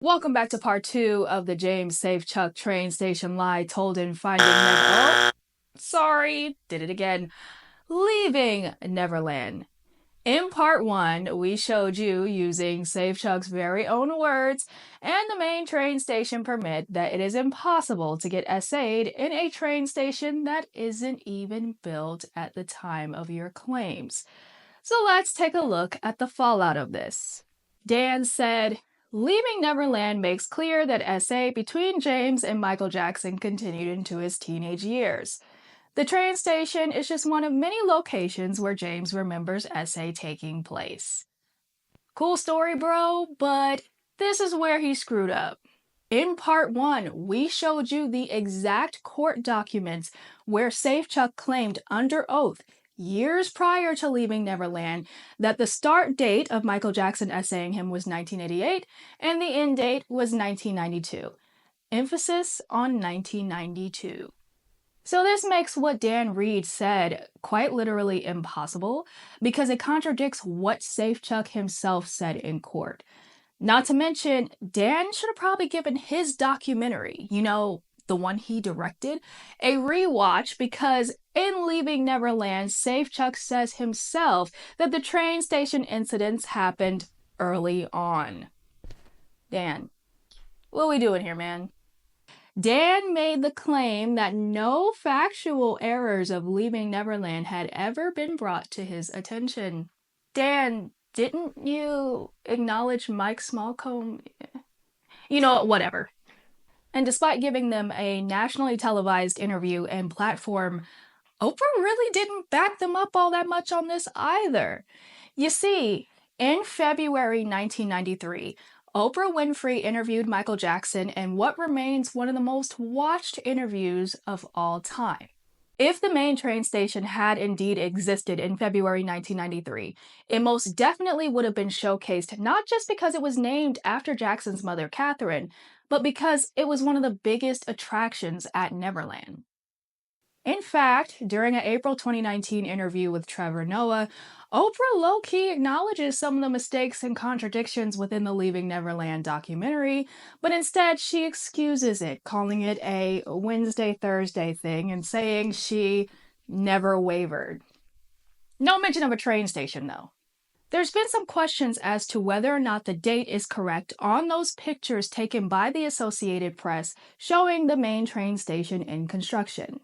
Welcome back to part 2 of the James Safechuck train station lie told in Finding Never. Oh, sorry, did it again. Leaving Neverland. In part 1, we showed you, using Safechuck's very own words and the main train station permit, that it is impossible to get essayed in a train station that isn't even built at the time of your claims. So let's take a look at the fallout of this. Dan said, "Leaving Neverland makes clear that SA between James and Michael Jackson continued into his teenage years. The train station is just one of many locations where James remembers SA taking place." Cool story, bro, but this is where he screwed up. In part 1, we showed you the exact court documents where Safechuck claimed under oath, years prior to leaving Neverland, that the start date of Michael Jackson essaying him was 1988 and the end date was 1992. Emphasis on 1992. So this makes what Dan Reed said quite literally impossible because it contradicts what Safechuck himself said in court. Not to mention, Dan should have probably given his documentary, the one he directed, a rewatch because in Leaving Neverland, Safechuck says himself that the train station incidents happened early on. Dan, what are we doing here, man? Dan made the claim that no factual errors of Leaving Neverland had ever been brought to his attention. Dan, didn't you acknowledge Mike Smallcombe? Whatever. And despite giving them a nationally televised interview and platform, Oprah really didn't back them up all that much on this either. You see, in February 1993, Oprah Winfrey interviewed Michael Jackson in what remains one of the most watched interviews of all time. If the main train station had indeed existed in February 1993, it most definitely would have been showcased not just because it was named after Jackson's mother, Catherine, but because it was one of the biggest attractions at Neverland. In fact, during an April 2019 interview with Trevor Noah, Oprah low-key acknowledges some of the mistakes and contradictions within the Leaving Neverland documentary, but instead she excuses it, calling it a Wednesday-Thursday thing and saying she never wavered. No mention of a train station, though. There's been some questions as to whether or not the date is correct on those pictures taken by the Associated Press showing the main train station in construction.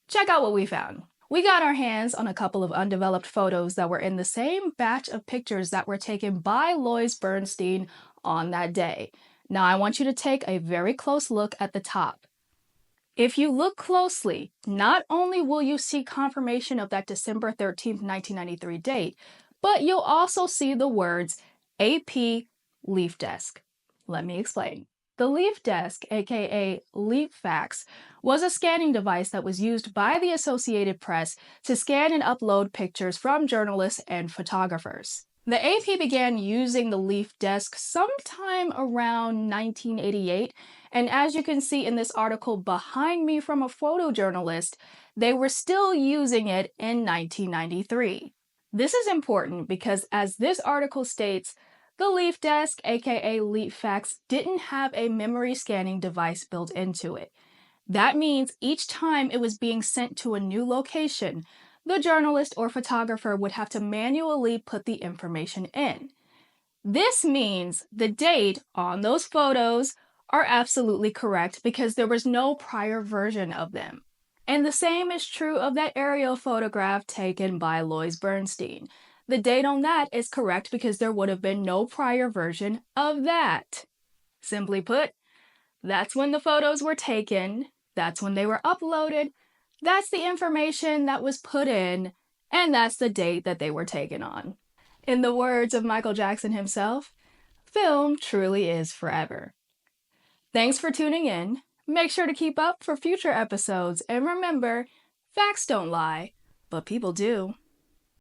Check out what we found. We got our hands on a couple of undeveloped photos that were in the same batch of pictures that were taken by Lois Bernstein on that day. Now I want you to take a very close look at the top. If you look closely, not only will you see confirmation of that December 13th, 1993 date, but you'll also see the words AP Leaf Desk. Let me explain. The Leaf Desk, aka Leaf Fax, was a scanning device that was used by the Associated Press to scan and upload pictures from journalists and photographers. The AP began using the Leaf Desk sometime around 1988, and as you can see in this article behind me from a photojournalist, they were still using it in 1993. This is important because, as this article states, the Leaf Desk, aka Leaf Fax, didn't have a memory scanning device built into it. That means each time it was being sent to a new location, the journalist or photographer would have to manually put the information in. This means the date on those photos are absolutely correct because there was no prior version of them. And the same is true of that aerial photograph taken by Lois Bernstein. The date on that is correct because there would have been no prior version of that. Simply put, that's when the photos were taken, that's when they were uploaded, that's the information that was put in, and that's the date that they were taken on. In the words of Michael Jackson himself, film truly is forever. Thanks for tuning in. Make sure to keep up for future episodes, and remember, facts don't lie, but people do.